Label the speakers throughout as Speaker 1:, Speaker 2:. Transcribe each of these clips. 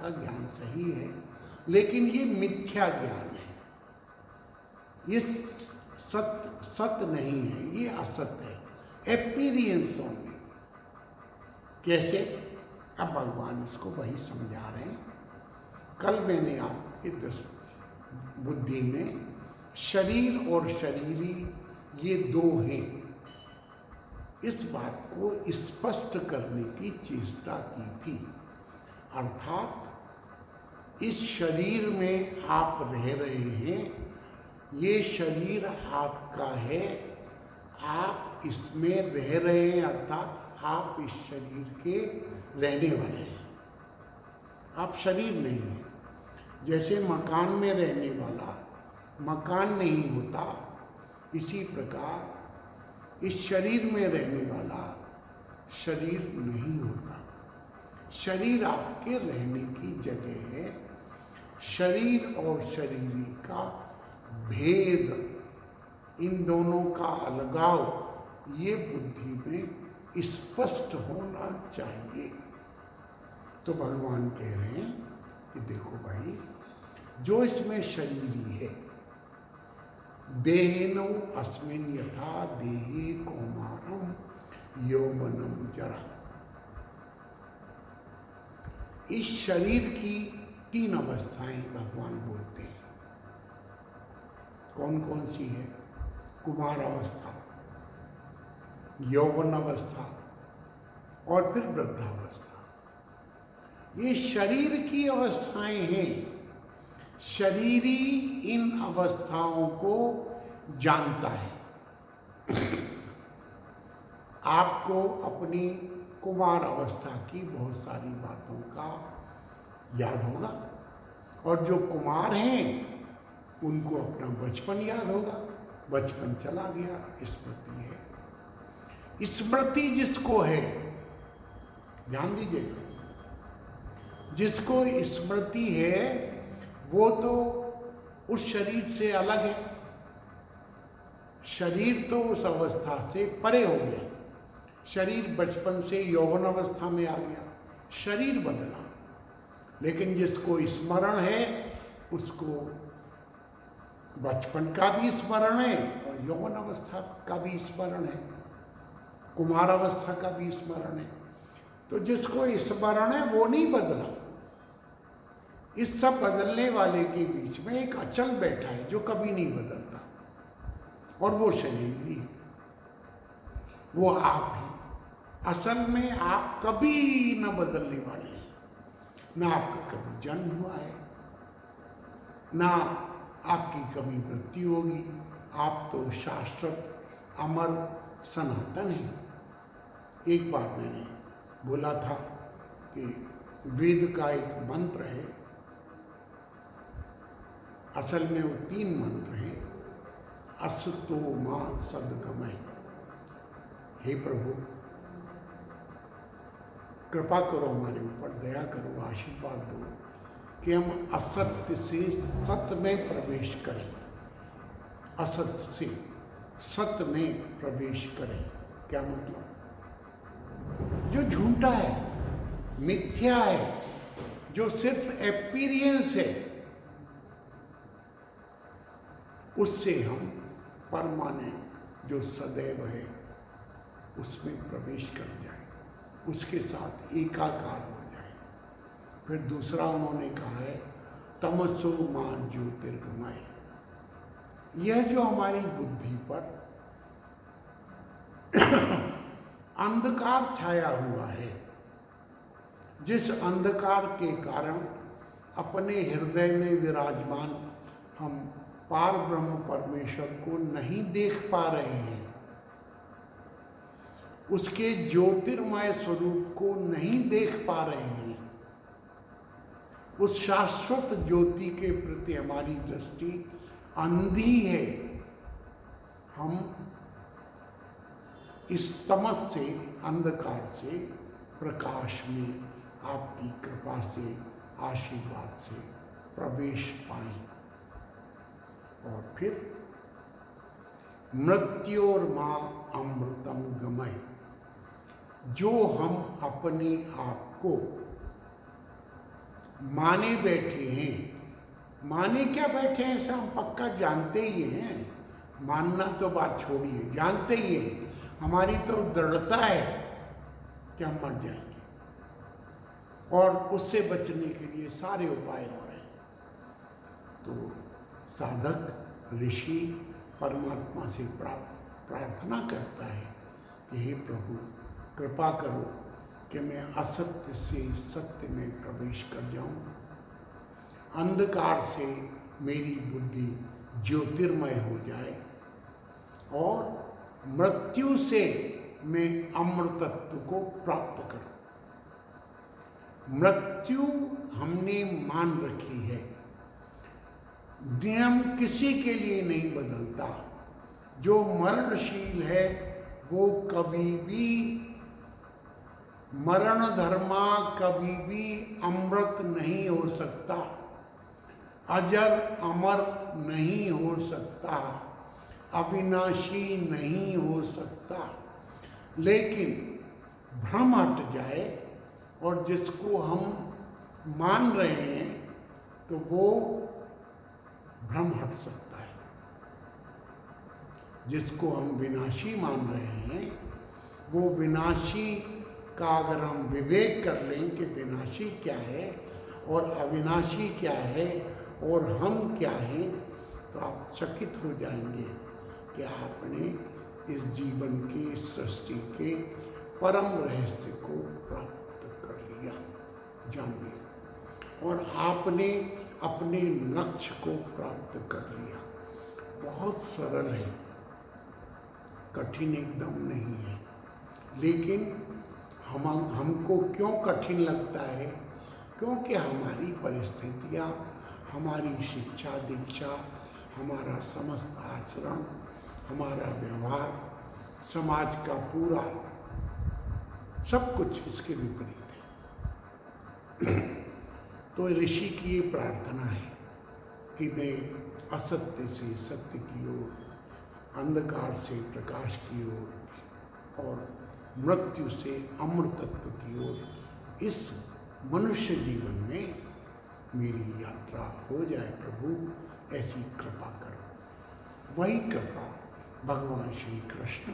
Speaker 1: आपका ज्ञान सही है, लेकिन ये मिथ्या ज्ञान है, ये सत्य नहीं है, ये असत्य है, एपीरियंस ओनली। कैसे? अब भगवान इसको वही समझा रहे हैं। कल मैंने आपके बुद्धि में शरीर और शरीरी ये दो हैं, इस बात को स्पष्ट करने की चेष्टा की थी। अर्थात इस शरीर में आप रह रहे हैं, ये शरीर आपका है, आप इसमें रह रहे हैं, अर्थात आप इस शरीर के रहने वाले हैं, आप शरीर नहीं हैं। जैसे मकान में रहने वाला मकान नहीं होता, इसी प्रकार इस शरीर में रहने वाला शरीर नहीं होता। शरीर आपके रहने की जगह है। शरीर और शरीरी का भेद, इन दोनों का अलगाव, ये बुद्धि में स्पष्ट होना चाहिए। तो भगवान कह रहे हैं कि देखो भाई, जो इसमें शरीरी है, देहिनो अस्मिन् यथा देहि कौमारम यौवनम जरा, इस शरीर की तीन अवस्थाएं भगवान बोलते हैं। कौन कौन सी है? कुमार अवस्था, यौवन अवस्था और फिर वृद्धावस्था। ये शरीर की अवस्थाएं हैं। शरीरी इन अवस्थाओं को जानता है। आपको अपनी कुमार अवस्था की बहुत सारी बातों का याद होगा, और जो कुमार हैं उनको अपना बचपन याद होगा। बचपन चला गया, स्मृति है। स्मृति जिसको है, ध्यान दीजिएगा, जिसको स्मृति है वो तो उस शरीर से अलग है। शरीर तो उस अवस्था से परे हो गया। शरीर बचपन से यौवन अवस्था में आ गया, शरीर बदला। लेकिन जिसको स्मरण है उसको बचपन का भी स्मरण है और यौवन अवस्था का भी स्मरण है, कुमार अवस्था का भी स्मरण है। तो जिसको स्मरण है वो नहीं बदला। इस सब बदलने वाले के बीच में एक अचल बैठा है जो कभी नहीं बदलता, और वो शरीर भी है, वो आप है। असल में आप कभी न बदलने वाले हैं। ना आपका कभी जन्म हुआ है, ना आपकी कभी मृत्यु होगी। आप तो शाश्वत, अमर, सनातन हैं। एक बार मैंने बोला था कि वेद का एक मंत्र है, असल में वो 3 मंत्र हैं। असतो मा सद्गमय। हे प्रभु, कृपा करो हमारे ऊपर, दया करो, आशीर्वाद दो कि हम असत्य से सत्य में प्रवेश करें, असत्य से सत्य में प्रवेश करें। क्या मतलब? जो झूठा है, मिथ्या है, जो सिर्फ एपीरियंस है, उससे हम परमानेंट जो सदैव है उसमें प्रवेश कर जाए, उसके साथ एकाकार हो जाए। फिर दूसरा उन्होंने कहा है तमसो मां ज्योतिर्गमय। यह जो हमारी बुद्धि पर अंधकार छाया हुआ है, जिस अंधकार के कारण अपने हृदय में विराजमान हम पार ब्रह्म परमेश्वर को नहीं देख पा रहे हैं, उसके ज्योतिर्मय स्वरूप को नहीं देख पा रहे हैं, उस शाश्वत ज्योति के प्रति हमारी दृष्टि अंधी है। हम इस तमस से, अंधकार से प्रकाश में आपकी कृपा से, आशीर्वाद से प्रवेश पाएं, और फिर मृत्योर्मा अमृतम गमय। जो हम अपने आप को माने बैठे हैं। माने क्या बैठे हैं, ऐसा हम पक्का जानते ही हैं। मानना तो बात छोड़िए, जानते ही हैं। हमारी तो दृढ़ता है कि हम मर जाएंगे और उससे बचने के लिए सारे उपाय हो रहे हैं। तो साधक ऋषि परमात्मा से प्रार्थना करता है कि हे प्रभु कृपा करो कि मैं असत्य से सत्य में प्रवेश कर जाऊं, अंधकार से मेरी बुद्धि ज्योतिर्मय हो जाए और मृत्यु से मैं अमृतत्व को प्राप्त करूं। मृत्यु हमने मान रखी है, नियम किसी के लिए नहीं बदलता। जो मरणशील है वो कभी भी मरण धर्मा, कभी भी अमृत नहीं हो सकता, अजर अमर नहीं हो सकता, अविनाशी नहीं हो सकता। लेकिन भ्रम हट जाए और जिसको हम मान रहे हैं तो वो भ्रम हट सकता है। जिसको हम विनाशी मान रहे हैं वो विनाशी का अगर हम विवेक कर लें कि विनाशी क्या है और अविनाशी क्या है और हम क्या हैं, तो आप चकित हो जाएंगे कि आपने इस जीवन की, सृष्टि के परम रहस्य को प्राप्त कर लिया, जान लिया, और आपने अपने लक्ष्य को प्राप्त कर लिया। बहुत सरल है, कठिन एकदम नहीं है। लेकिन हमको क्यों कठिन लगता है? क्योंकि हमारी परिस्थितियाँ, हमारी शिक्षा दीक्षा, हमारा समस्त आचरण, हमारा व्यवहार, समाज का पूरा सब कुछ इसके विपरीत है। तो ऋषि की ये प्रार्थना है कि मैं असत्य से सत्य की ओर, अंधकार से प्रकाश की ओर और मृत्यु से अमृतत्व की ओर इस मनुष्य जीवन में मेरी यात्रा हो जाए। प्रभु ऐसी कृपा करो। वही कृपा भगवान श्री कृष्ण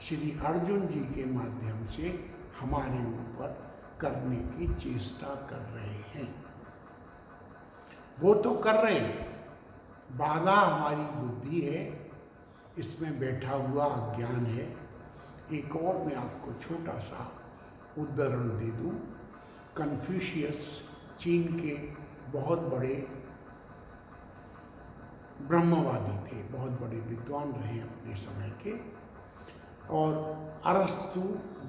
Speaker 1: श्री अर्जुन जी के माध्यम से हमारे ऊपर करने की चेष्टा कर रहे हैं। वो तो कर रहे हैं, बाधा हमारी बुद्धि है, इसमें बैठा हुआ अज्ञान है। एक और मैं आपको छोटा सा उदाहरण दे दूं। कन्फ्यूशियस चीन के बहुत बड़े ब्रह्मवादी थे, बहुत बड़े विद्वान रहे अपने समय के, और अरस्तु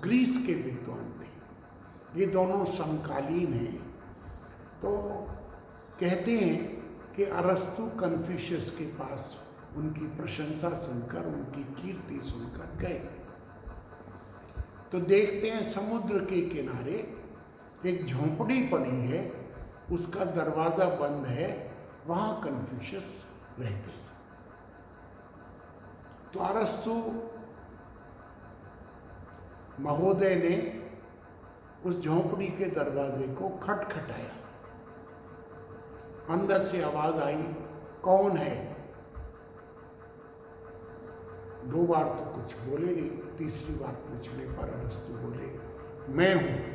Speaker 1: ग्रीस के विद्वान थे। ये दोनों समकालीन हैं। तो कहते हैं कि अरस्तु कन्फ्यूशियस के पास उनकी प्रशंसा सुनकर, उनकी कीर्ति सुनकर गए। तो देखते हैं समुद्र के किनारे एक झोंपड़ी पड़ी है, उसका दरवाज़ा बंद है, वहाँ कन्फ्यूशियस रहते हैं। तो अरस्तु महोदय ने उस झोंपड़ी के दरवाजे को खटखटाया। अंदर से आवाज़ आई, कौन है? 2 बार तो कुछ बोले नहीं, तीसरी बार पूछने पर अरस्तु बोले, मैं हूं।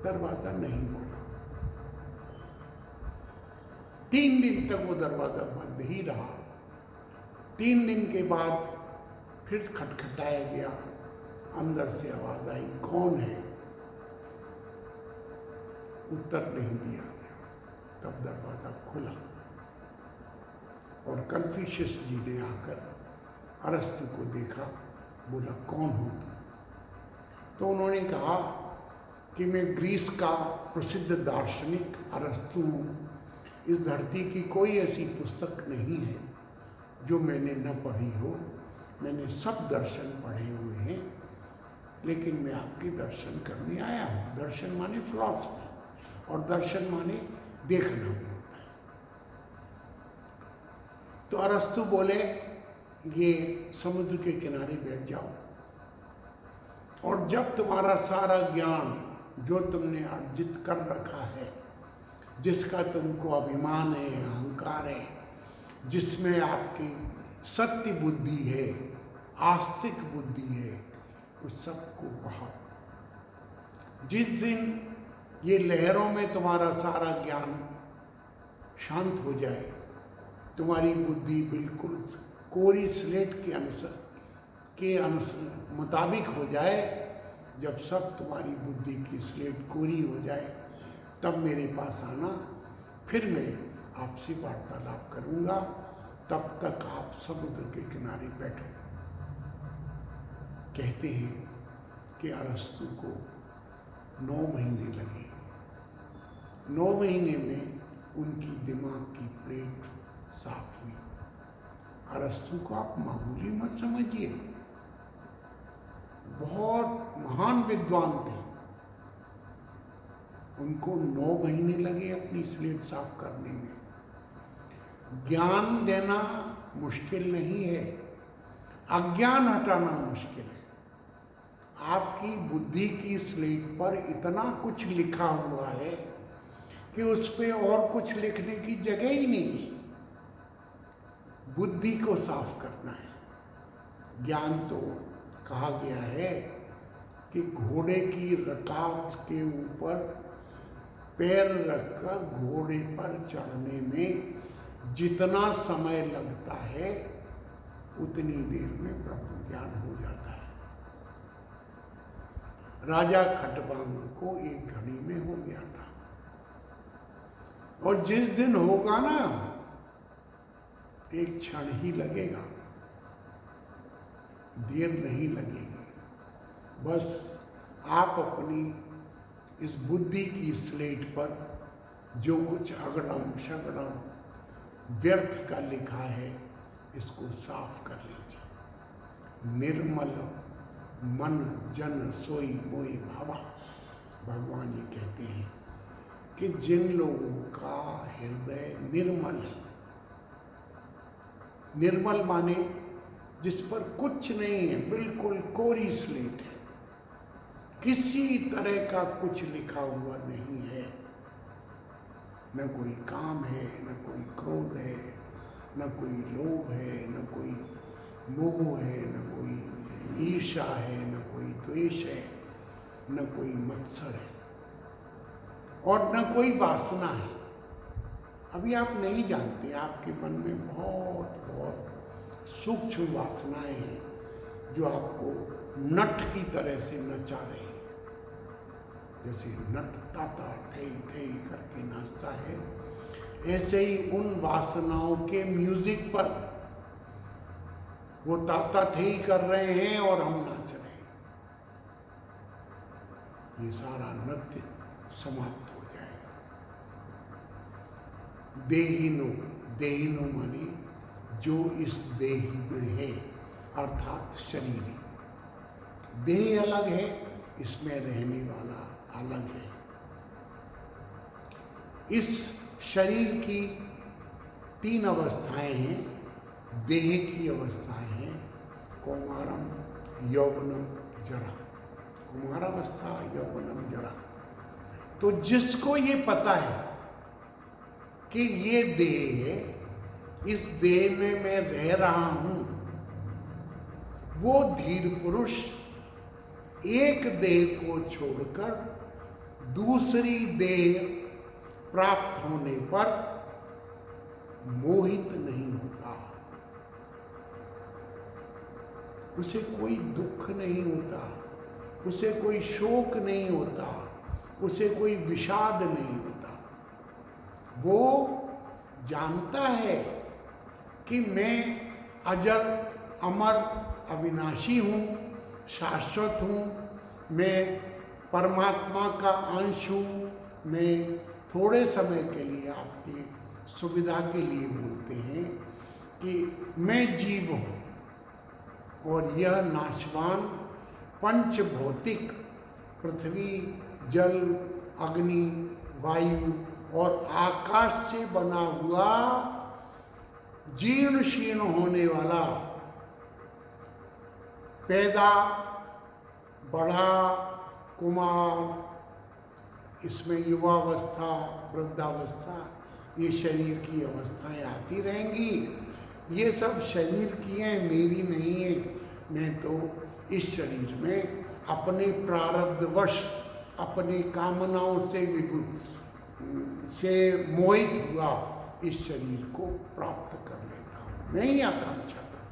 Speaker 1: दरवाजा नहीं खुला। 3 दिन तक वो दरवाजा बंद ही रहा। 3 दिन के बाद फिर खटखटाया गया, अंदर से आवाज आई, कौन है? उत्तर नहीं दिया गया। तब दरवाजा खुला और कन्फ्यूशियस जी ने आकर अरस्तु को देखा, बोला, कौन हो तुम? तो उन्होंने कहा कि मैं ग्रीस का प्रसिद्ध दार्शनिक अरस्तु हूँ। इस धरती की कोई ऐसी पुस्तक नहीं है जो मैंने न पढ़ी हो। मैंने सब दर्शन पढ़े हुए हैं, लेकिन मैं आपके दर्शन करने आया हूँ। दर्शन माने फिलॉसफी, और दर्शन माने देखना भी होता है। तो अरस्तु बोले, ये समुद्र के किनारे बैठ जाओ, और जब तुम्हारा सारा ज्ञान जो तुमने अर्जित कर रखा है, जिसका तुमको अभिमान है, अहंकार है, जिसमें आपकी सत्य बुद्धि है, आस्तिक बुद्धि है, उस सबको बहाओ। जिस दिन ये लहरों में तुम्हारा सारा ज्ञान शांत हो जाए, तुम्हारी बुद्धि बिल्कुल कोरी स्लेट के मुताबिक हो जाए, जब सब तुम्हारी बुद्धि की स्लेट कोरी हो जाए, तब मेरे पास आना, फिर मैं आपसे वार्तालाप करूंगा। तब तक आप समुद्र के किनारे बैठो। कहते हैं कि अरस्तु को 9 महीने लगे। 9 महीने में उनकी दिमाग की प्लेट साफ हुई। अरस्तु को आप मामूली मत समझिए, बहुत महान विद्वान थे। उनको 9 महीने लगे अपनी स्लेट साफ करने में। ज्ञान देना मुश्किल नहीं है, अज्ञान हटाना मुश्किल है। आपकी बुद्धि की स्लेट पर इतना कुछ लिखा हुआ है कि उस पे और कुछ लिखने की जगह ही नहीं है। बुद्धि को साफ करना है। ज्ञान तो कहा गया है कि घोड़े की रकाब के ऊपर पैर रखकर घोड़े पर चढ़ने में जितना समय लगता है, उतनी देर में ब्रह्म ज्ञान हो जाता है। राजा खटवांग को 1 घड़ी में हो गया था, और जिस दिन होगा ना, एक क्षण ही लगेगा, देर नहीं लगेगी। बस आप अपनी इस बुद्धि की स्लेट पर जो कुछ अगड़म शगड़म व्यर्थ का लिखा है, इसको साफ कर लीजिए। निर्मल मन जन सोई मोई भावा। भगवान ये कहते हैं कि जिन लोगों का हृदय निर्मल है, निर्मल माने जिस पर कुछ नहीं है, बिल्कुल कोरी स्लेट है, किसी तरह का कुछ लिखा हुआ नहीं है, न कोई काम है, न कोई क्रोध है, न कोई लोभ है, न कोई मोह है, न कोई ईर्ष्या है, न कोई द्वेष है, न कोई मत्सर है, और न कोई वासना है। अभी आप नहीं जानते, आपके मन में बहुत बहुत सूक्ष्म वासनाएं हैं जो आपको नट की तरह से नचा रही है। जैसे नट ताता ठेई ठेई करके नाचता है, ऐसे ही उन वासनाओं के म्यूजिक पर वो ताता ठेई कर रहे हैं और हम नाच रहे हैं। ये सारा नृत्य समाप्त हो जाएगा। देहिनो माने जो इस देह में है, अर्थात शरीर। देह अलग है, इसमें रहने वाला अलग है। इस शरीर की 3 अवस्थाएं हैं। देह की अवस्थाएं हैं कौमारम, यौवनम, जरा। कुमारावस्था, यौवनम, जरा। तो जिसको ये पता है कि ये देह है, इस देह में मैं रह रहा हूं, वो धीर पुरुष एक देह को छोड़कर दूसरी देह प्राप्त होने पर मोहित नहीं होता। उसे कोई दुख नहीं होता, उसे कोई शोक नहीं होता, उसे कोई विषाद नहीं होता। वो जानता है कि मैं अजर, अमर, अविनाशी हूँ, शाश्वत हूँ, मैं परमात्मा का अंश हूँ। मैं थोड़े समय के लिए आपकी सुविधा के लिए बोलते हैं कि मैं जीव हूँ, और यह नाशवान पंच भौतिक पृथ्वी, जल, अग्नि, वायु और आकाश से बना हुआ जीर्ण शीर्ण होने वाला, पैदा, बढ़ा, कुमार, इसमें युवावस्था, वृद्धावस्था, ये शरीर की अवस्थाएं आती रहेंगी। ये सब शरीर की हैं, मेरी नहीं है। मैं तो इस शरीर में अपने प्रारब्धवश, अपने कामनाओं से मोहित हुआ इस शरीर को प्राप्त कर लेता हूँ। मैं ही आकांक्षा करता हूँ।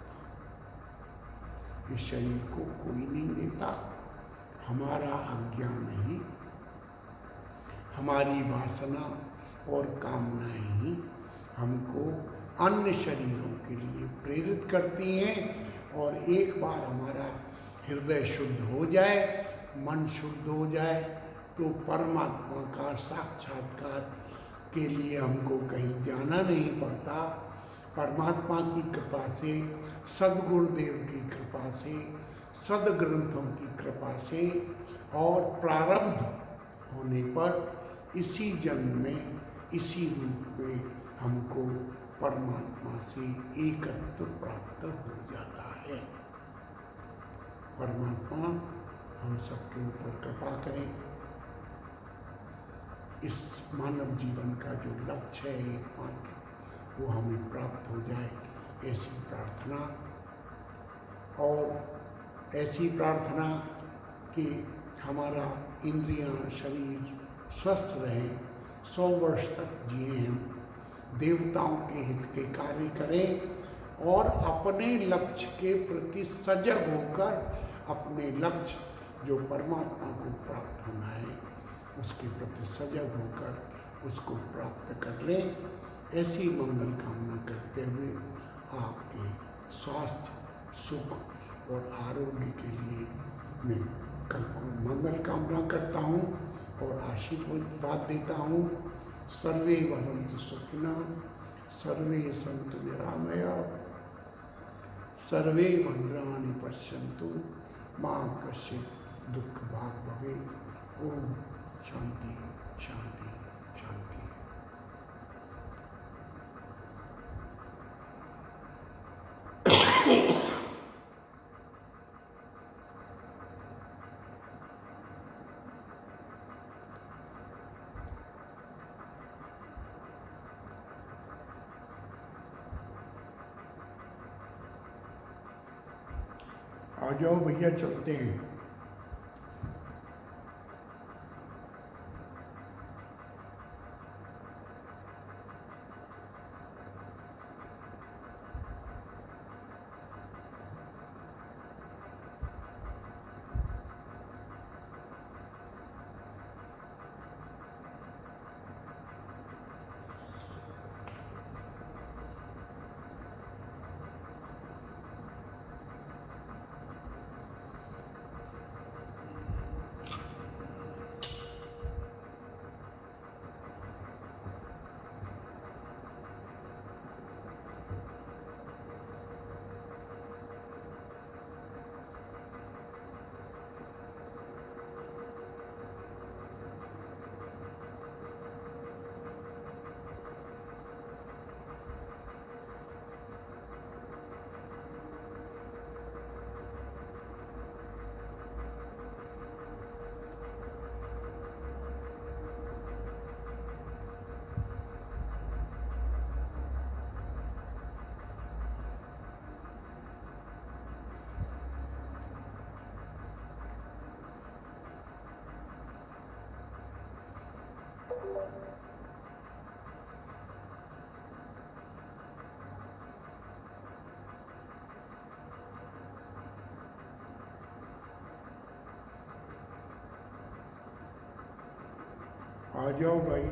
Speaker 1: इस शरीर को कोई नहीं देता। हमारा अज्ञान ही, हमारी वासना और कामनाएं ही हमको अन्य शरीरों के लिए प्रेरित करती हैं। और एक बार हमारा हृदय शुद्ध हो जाए, मन शुद्ध हो जाए, तो परमात्मा का साक्षात्कार के लिए हमको कहीं जाना नहीं पड़ता। परमात्मा की कृपा से, सद्गुरुदेव की कृपा से, सद्ग्रंथों की कृपा से और प्रारब्ध होने पर इसी जन्म में, इसी रूप में हमको परमात्मा से एकत्व प्राप्त हो जाता है। परमात्मा हम सबके ऊपर कृपा करें। इस मानव जीवन का जो लक्ष्य है एकमात्र, वो हमें प्राप्त हो जाए, ऐसी प्रार्थना। और ऐसी प्रार्थना कि हमारा इंद्रियां, शरीर स्वस्थ रहे, 100 वर्ष तक जिए हम, देवताओं के हित के कार्य करें और अपने लक्ष्य के प्रति सजग होकर अपने लक्ष्य जो परमात्मा को प्राप्त होना है उसके प्रति सजग होकर उसको प्राप्त कर लें। ऐसी मंगल कामना करते हुए आपके स्वास्थ्य, सुख और आरोग्य के लिए मैं कल को मंगल कामना करता हूँ और आशीर्वाद देता हूँ। सर्वे भवन्तु सुखिनः, सर्वे सन्तु निरामयाः, सर्वे भद्राणि पश्यन्तु, मा कश्चित् दुःखभाग् भवेत्। ओम शांति शांति शांति। आ जाओ भैया, चलते हैं। आ जाओ भाई।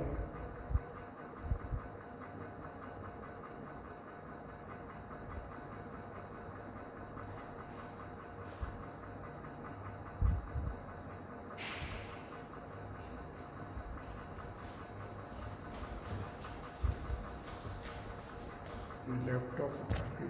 Speaker 1: लैपटॉप उठा के